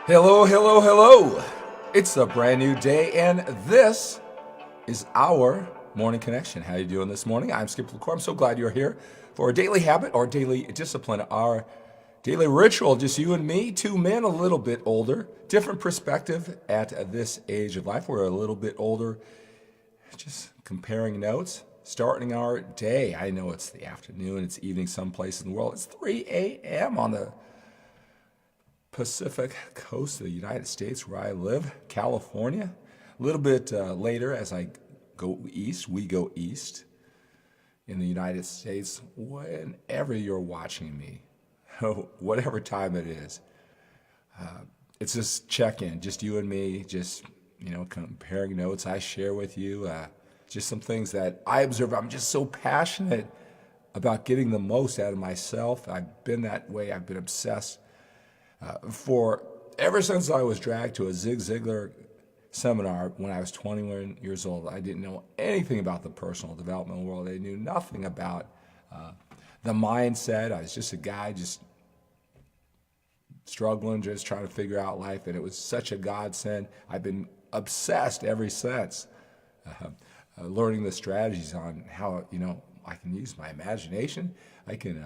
Hello, hello, hello. It's a brand new day, and this is our morning connection. How are you doing this morning? I'm Skip LaCour. I'm so glad you're here for our daily habit, our daily discipline, our daily ritual. Just you and me, two men a little bit older, different perspective at this age of life. We're a little bit older, just comparing notes, starting our day. I know it's the afternoon, it's evening someplace in the world. It's 3 a.m. on the Pacific coast of the United States where I live, California. A little bit later as I go east, we go east in the United States. Whenever you're watching me, whatever time it is, it's just check-in, just you and me, just, comparing notes. I share with you just some things that I observe. I'm just so passionate about getting the most out of myself. I've been that way. I've been obsessed for ever since I was dragged to a Zig Ziglar seminar when I was 21 years old. I didn't know anything about the personal development world. I knew nothing about the mindset. I was just a guy just struggling, just trying to figure out life, and it was such a godsend. I've been obsessed ever since, learning the strategies on how I can use my imagination. I can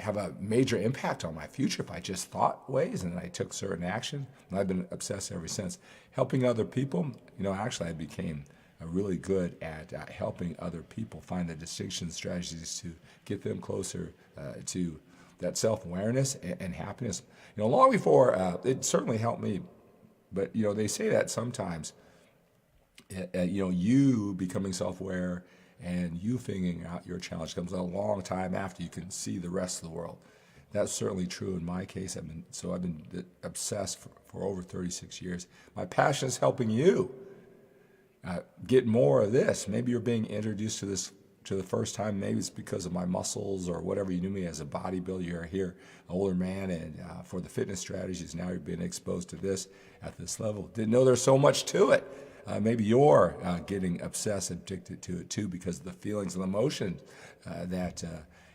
have a major impact on my future if I just thought ways and I took certain action. And I've been obsessed ever since. Helping other people, actually I became really good at helping other people find the distinction strategies to get them closer to that self-awareness and happiness. Long before, it certainly helped me, but they say that sometimes, you becoming self-aware and you figuring out your challenge comes a long time after you can see the rest of the world. That's certainly true in my case. I've been obsessed for over 36 years. My passion is helping you get more of this. Maybe you're being introduced to this to the first time. Maybe it's because of my muscles or whatever. You knew me as a bodybuilder. You're here, an older man, and for the fitness strategies, now you're being exposed to this at this level. Didn't know there's so much to it. Maybe you're getting obsessed, addicted to it too, because of the feelings and emotions that,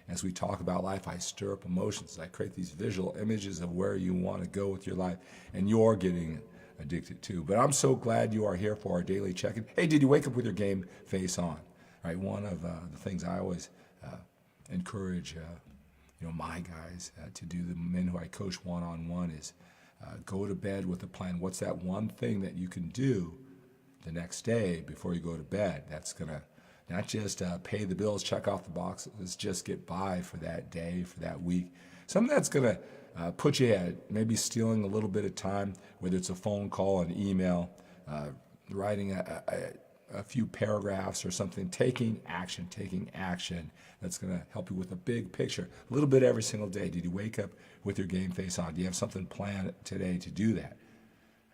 as we talk about life, I stir up emotions. I create these visual images of where you want to go with your life, and you're getting addicted too. But I'm so glad you are here for our daily check-in. Hey, did you wake up with your game face on? Right. One of the things I always encourage, my guys to do, the men who I coach one-on-one, is go to bed with a plan. What's that one thing that you can do the next day before you go to bed that's going to not just pay the bills, check off the boxes, just get by for that day, for that week. Something that's going to put you ahead, maybe stealing a little bit of time, whether it's a phone call, an email, writing a few paragraphs or something, taking action that's going to help you with a big picture, a little bit every single day. Did you wake up with your game face on? Do you have something planned today to do that?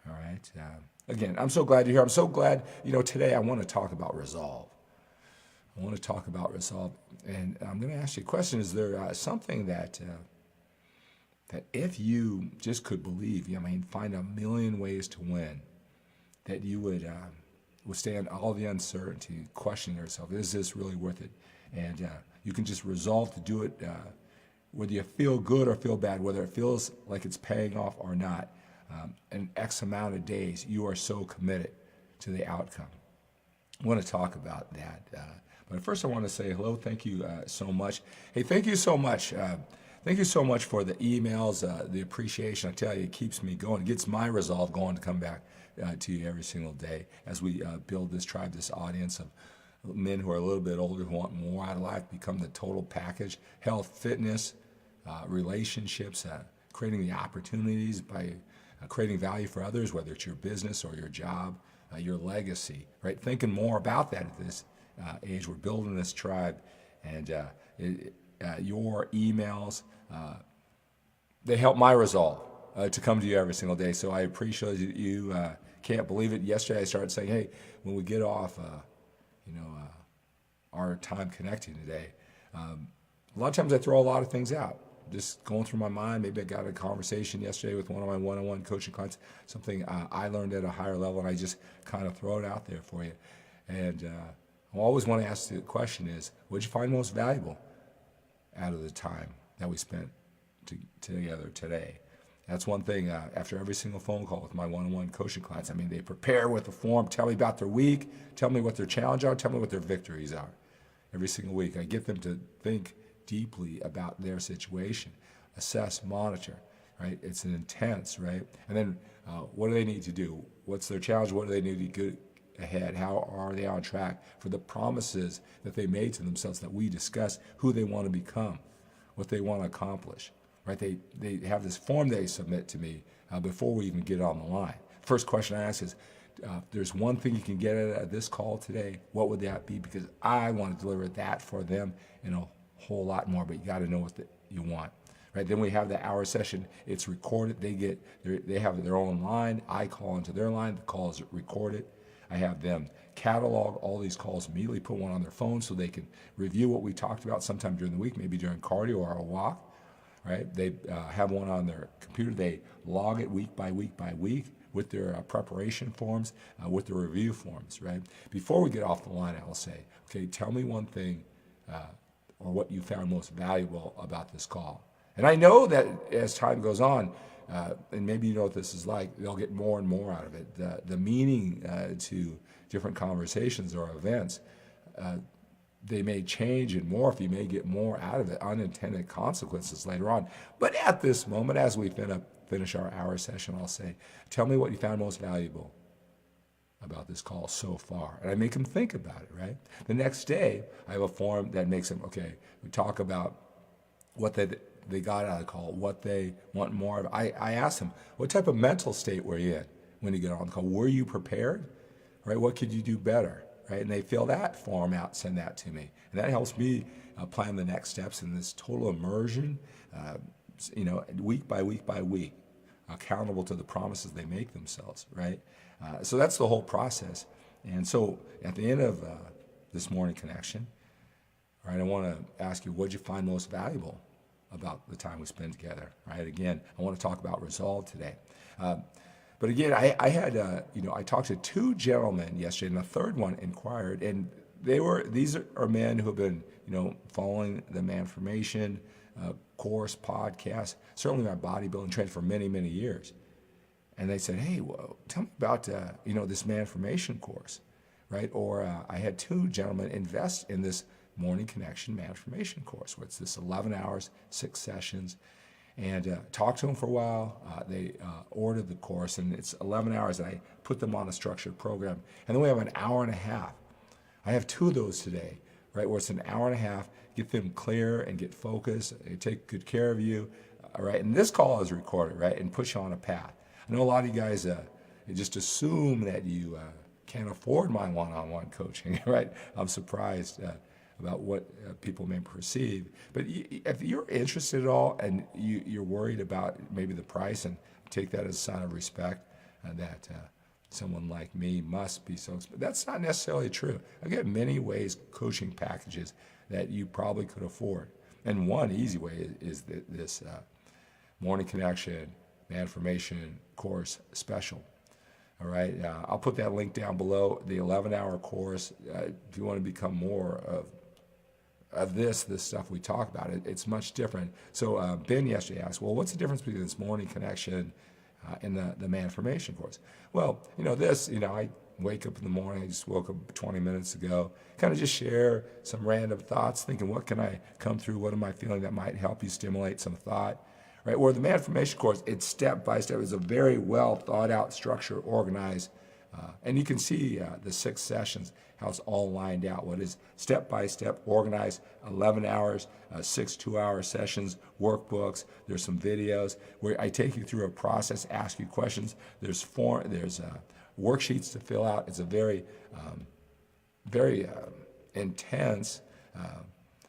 All right. Again, I'm so glad you're here. I'm so glad, today I want to talk about resolve. I want to talk about resolve. And I'm going to ask you a question. Is there something that if you just could believe, find a million ways to win, that you would withstand all the uncertainty, questioning yourself, is this really worth it? And you can just resolve to do it, whether you feel good or feel bad, whether it feels like it's paying off or not. In X amount of days, you are so committed to the outcome. I want to talk about that. But first I want to say hello. Thank you so much. Hey, thank you so much. Thank you so much for the emails, the appreciation. I tell you, it keeps me going. It gets my resolve going to come back to you every single day as we build this tribe, this audience of men who are a little bit older, who want more out of life, become the total package: health, fitness, relationships, creating the opportunities by creating value for others, whether it's your business or your job, your legacy, right? Thinking more about that at this age. We're building this tribe, and your emails, they help my resolve to come to you every single day. So I appreciate you. Can't believe it. Yesterday I started saying, hey, when we get off, our time connecting today, a lot of times I throw a lot of things out, just going through my mind. Maybe I got a conversation yesterday with one of my one-on-one coaching clients, something I learned at a higher level, and I just kind of throw it out there for you. And I always want to ask the question is, what did you find most valuable out of the time that we spent together today? That's one thing. After every single phone call with my one-on-one coaching clients, I mean, they prepare with a form, tell me about their week, tell me what their challenges are, tell me what their victories are. Every single week, I get them to think deeply about their situation, assess, monitor, right? It's an intense, right? And then what do they need to do? What's their challenge? What do they need to get ahead? How are they on track for the promises that they made to themselves that we discuss, who they want to become, what they want to accomplish, right? They have this form they submit to me before we even get on the line. First question I ask is, there's one thing you can get out of this call today, what would that be? Because I want to deliver that for them and a whole lot more, but you got to know what you want. Right? Then we have the hour session. It's recorded. They have their own line. I call into their line. The call is recorded. I have them catalog all these calls immediately, put one on their phone so they can review what we talked about sometime during the week, maybe during cardio or a walk. Right? They have one on their computer. They log it week by week by week with their preparation forms, with the review forms. Right? Before we get off the line, I will say, okay, tell me one thing or what you found most valuable about this call. And I know that as time goes on, and maybe you know what this is like, they'll get more and more out of it. The meaning to different conversations or events, they may change and morph. You may get more out of it, unintended consequences later on. But at this moment, as we finish our hour session, I'll say, tell me what you found most valuable about this call so far. And I make them think about it, right? The next day, I have a form that makes them, okay, we talk about what they got out of the call, what they want more of. I asked them, what type of mental state were you in when you get on the call? Were you prepared? Right? What could you do better? Right? And they fill that form out, send that to me. And that helps me plan the next steps in this total immersion, week by week by week, accountable to the promises they make themselves, right? So that's the whole process. And so at the end of this morning connection, right, I want to ask you, what did you find most valuable about the time we spent together, right? Again, I want to talk about resolve today. But again, I had, I talked to two gentlemen yesterday, and the third one inquired, and these are men who have been, following the MANformation course, podcast, certainly my bodybuilding training for many, many years. And they said, hey, well, tell me about, this MANformation course, right? Or I had two gentlemen invest in this Morning Connection MANformation course, where it's this 11 hours, 6 sessions, and talked to them for a while. They ordered the course, and it's 11 hours, and I put them on a structured program. And then we have an hour and a half. I have 2 of those today, right, where it's an hour and a half, get them clear and get focused, they take good care of you, all right? And this call is recorded, right, and push you on a path. I know a lot of you guys just assume that you can't afford my one-on-one coaching, right? I'm surprised about what people may perceive. But if you're interested at all and you're worried about maybe the price, and take that as a sign of respect that someone like me must be so expensive, that's not necessarily true. I get many ways coaching packages that you probably could afford. And one easy way is this Morning Connection MANformation course special. All right, I'll put that link down below, the 11-hour course. If you want to become more of this stuff we talk about, it's much different. So Ben yesterday asked, well, what's the difference between this Morning Connection and the MANformation course? Well, I wake up in the morning, I just woke up 20 minutes ago, kind of just share some random thoughts, thinking, what can I come through? What am I feeling that might help you stimulate some thought? Right, where the MANformation course, it's step by step. It's a very well thought out structure, organized, and you can see the 6 sessions, how it's all lined out. What is step by step, organized, 11 hours, 6 2-hour sessions, workbooks. There's some videos where I take you through a process, ask you questions. There's worksheets to fill out. It's a very intense.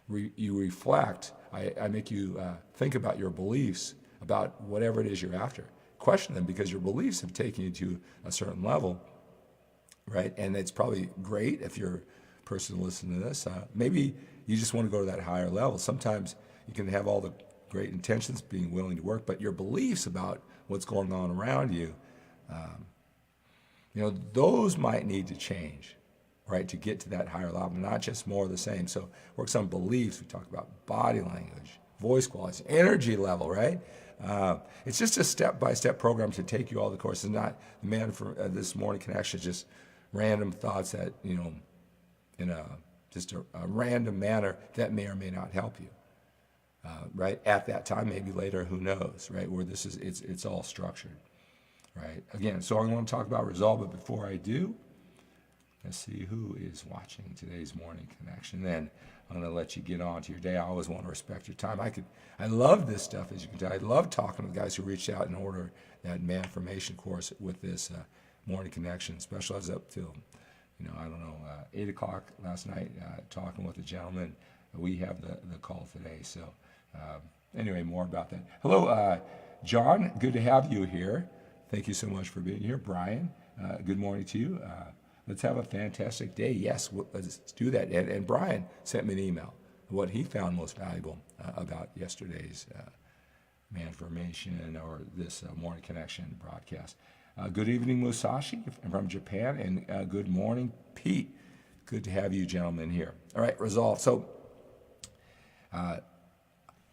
You reflect. I make you think about your beliefs, about whatever it is you're after. Question them, because your beliefs have taken you to a certain level, right? And it's probably great if you're a person listening to this. Maybe you just want to go to that higher level. Sometimes you can have all the great intentions, being willing to work, but your beliefs about what's going on around you, those might need to change, right, to get to that higher level, not just more of the same. So works on beliefs. We talk about body language, voice quality, energy level, right? It's just a step-by-step program to take you all the courses. Not the man for this morning connection, just random thoughts that, in just a random manner that may or may not help you, right? At that time, maybe later, who knows, right? Where this is, it's all structured, right? Again, so I want to talk about resolve, but before I do, let's see who is watching today's morning connection. Then I'm going to let you get on to your day. I always want to respect your time. I love this stuff, as you can tell. I love talking to the guys who reached out and order that MANformation course with this morning connection. Specialized up till, 8 o'clock last night, talking with a gentleman. We have the call today. So anyway, more about that. Hello, John. Good to have you here. Thank you so much for being here. Brian, good morning to you. Let's have a fantastic day. Yes, let's do that. And Brian sent me an email, what he found most valuable about yesterday's MANformation or this morning connection broadcast. Good evening, Musashi from Japan, and good morning, Pete. Good to have you gentlemen here. All right, resolve. So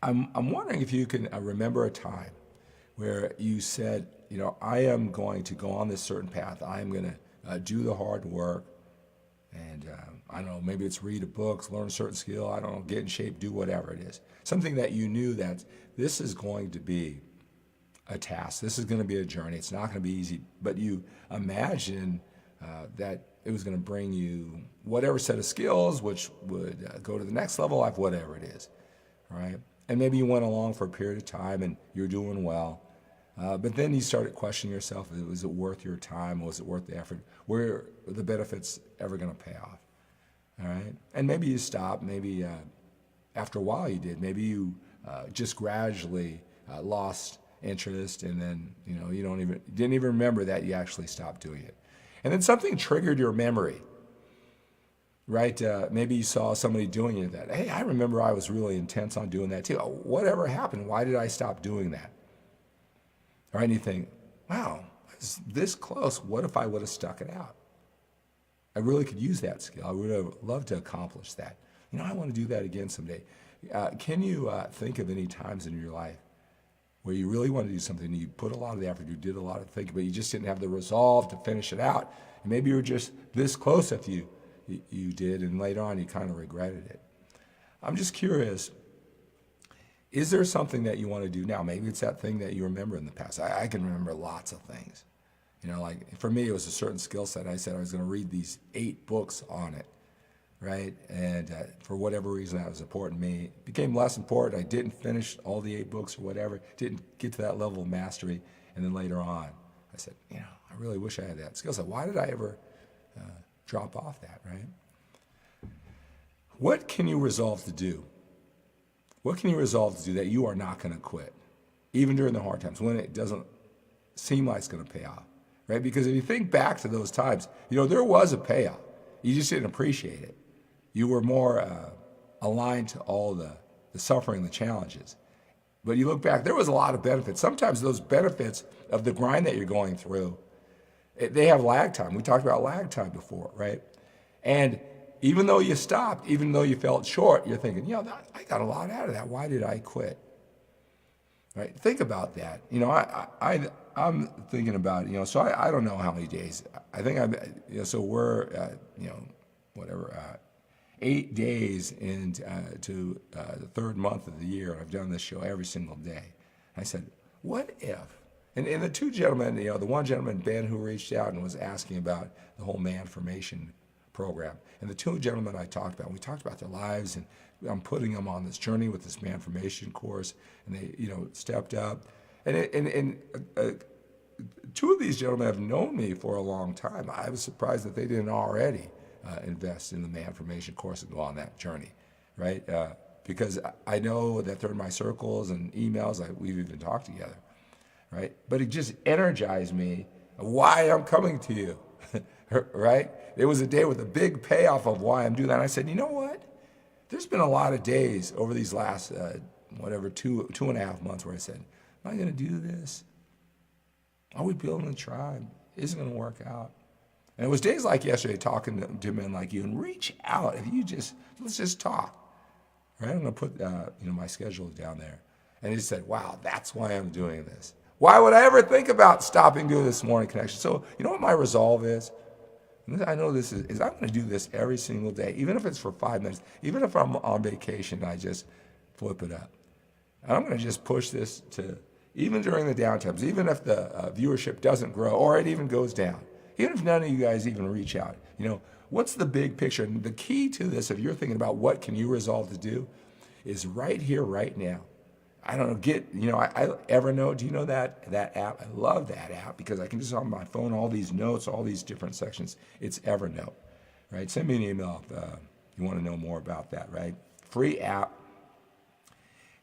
I'm wondering if you can remember a time where you said, I am going to go on this certain path. I am going to do the hard work, and I don't know, maybe it's read a book, learn a certain skill, I don't know, get in shape, do whatever it is. Something that you knew that this is going to be a task, this is going to be a journey, it's not going to be easy, but you imagine that it was going to bring you whatever set of skills, which would go to the next level, like whatever it is, right? And maybe you went along for a period of time and you're doing well. But then you started questioning yourself, was it worth your time? Was it worth the effort? Were the benefits ever going to pay off? All right? And maybe you stopped. Maybe after a while you did. Maybe you just gradually lost interest, and then you didn't even remember that you actually stopped doing it. And then something triggered your memory, right? Maybe you saw somebody doing it that, hey, I remember I was really intense on doing that too. Whatever happened? Why did I stop doing that? Or anything, wow, it's this close. What if I would have stuck it out? I really could use that skill. I would have loved to accomplish that. I want to do that again someday. Can you think of any times in your life where you really wanted to do something, you put a lot of the effort, you did a lot of thinking, but you just didn't have the resolve to finish it out? And maybe you were just this close if you did, and later on you kind of regretted it. I'm just curious, is there something that you want to do now? Maybe it's that thing that you remember in the past. I can remember lots of things. Like for me, it was a certain skill set. I said I was going to read these 8 books on it, right? And for whatever reason, that was important to me. It became less important. I didn't finish all the 8 books or whatever, didn't get to that level of mastery. And then later on, I said, I really wish I had that skill set. Why did I ever drop off that, right? What can you resolve to do? What can you resolve to do that you are not going to quit, even during the hard times, when it doesn't seem like it's going to pay off, right? Because if you think back to those times, there was a payoff. You just didn't appreciate it. You were more aligned to all the suffering, the challenges. But you look back, there was a lot of benefits. Sometimes those benefits of the grind that you're going through, they have lag time. We talked about lag time before, right? And even though you stopped, even though you felt short, you're thinking, I got a lot out of that. Why did I quit? Right? Think about that. I'm thinking about, so I don't know how many days. I think so we're, 8 days into the 3rd month of the year. I've done this show every single day. I said, what if? And the 2 gentlemen, the one gentleman, Ben, who reached out and was asking about the whole MANformation program. And the 2 gentlemen I talked about, we talked about their lives, and I'm putting them on this journey with this MANformation course, and they, stepped up. And 2 of these gentlemen have known me for a long time. I was surprised that they didn't already invest in the MANformation course and go on that journey, right? Because I know that they're in my circles and emails, we've even talked together, right? But it just energized me why I'm coming to you, right? It was a day with a big payoff of why I'm doing that. And I said, you know what? There's been a lot of days over these last, 2.5 months where I said, am I going to do this? Are we building a tribe? Is it going to work out? And it was days like yesterday talking to men like you, and reach out. Let's just talk. right? I'm going to put my schedule down there. And he said, wow, that's why I'm doing this. Why would I ever think about stopping doing this morning connection? So you know what my resolve is? I know this is I'm going to do this every single day, even if it's for 5 minutes, even if I'm on vacation, I just flip it up. And I'm going to just push this to, even during the downtimes, even if the viewership doesn't grow or it even goes down, even if none of you guys even reach out, what's the big picture? And the key to this, if you're thinking about what can you resolve to do, is right here, right now. I don't know, I Evernote, do you know that app? I love that app because I can just on my phone, all these notes, all these different sections. It's Evernote, right? Send me an email if you want to know more about that, right? Free app.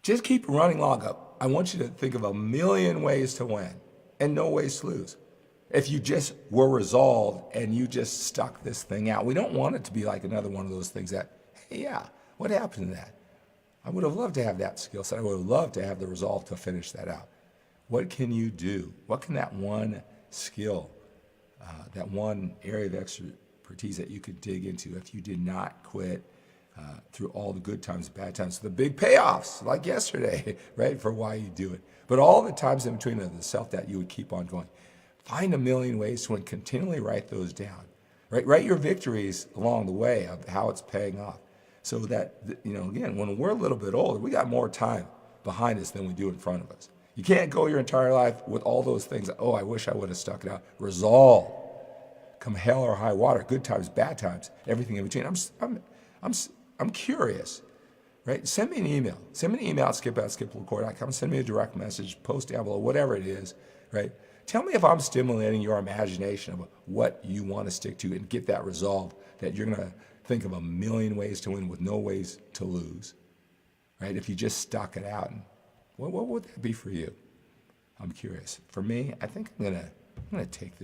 Just keep running log up. I want you to think of 1,000,000 ways to win and no ways to lose. If you just were resolved and you just stuck this thing out, we don't want it to be like another one of those things that, hey, yeah, what happened to that? I would have loved to have that skill set. I would have loved to have the resolve to finish that out. What can you do? What can that one skill, that one area of expertise that you could dig into if you did not quit through all the good times, bad times, the big payoffs like yesterday, right, for why you do it. But all the times in between the self-doubt, you would keep on going. Find 1,000,000 ways to win. Continually write those down. Right? Write your victories along the way of how it's paying off. So that, again, when we're a little bit older, we got more time behind us than we do in front of us. You can't go your entire life with all those things. Oh, I wish I would have stuck it out. Resolve. Come hell or high water, good times, bad times, everything in between. I'm curious, right? Send me an email. Send me an email at skip@skiplacour.com. Send me a direct message, post down below, whatever it is, right? Tell me if I'm stimulating your imagination of what you want to stick to and get that resolve that you're going to think of 1,000,000 ways to win with no ways to lose, right? If you just stuck it out, what would that be for you? I'm curious. For me, I think I'm gonna take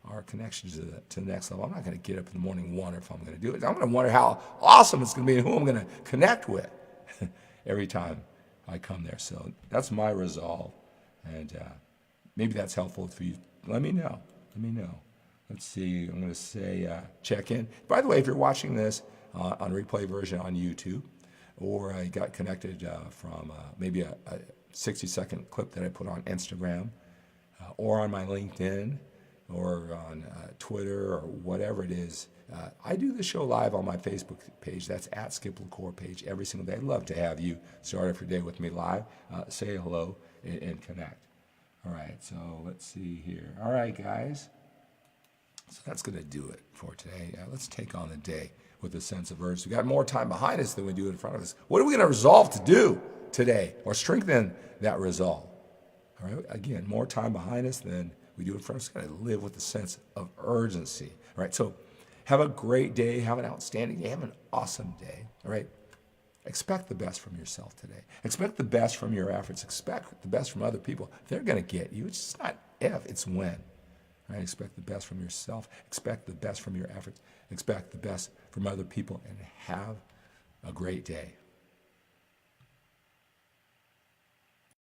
our connection to the next level. I'm not gonna get up in the morning and wonder if I'm gonna do it. I'm gonna wonder how awesome it's gonna be and who I'm gonna connect with every time I come there. So that's my resolve, and maybe that's helpful for you. Let me know. Let's see, I'm going to say check in. By the way, if you're watching this on replay version on YouTube, or I got connected from maybe a 60-second clip that I put on Instagram, or on my LinkedIn, or on Twitter, or whatever it is, I do the show live on my Facebook page. That's at Skip LaCour page every single day. I'd love to have you start off your day with me live. Say hello and connect. All right, so let's see here. All right, guys. So that's going to do it for today. Let's take on the day with a sense of urgency. We got more time behind us than we do in front of us. What are we going to resolve to do today or strengthen that resolve? All right, again, more time behind us than we do in front of us. Got to live with a sense of urgency. All right, so have a great day. Have an outstanding day. Have an awesome day. All right, expect the best from yourself today. Expect the best from your efforts. Expect the best from other people. They're going to get you. It's just not if, it's when. Right? Expect the best from yourself. Expect the best from your efforts. Expect the best from other people, and have a great day.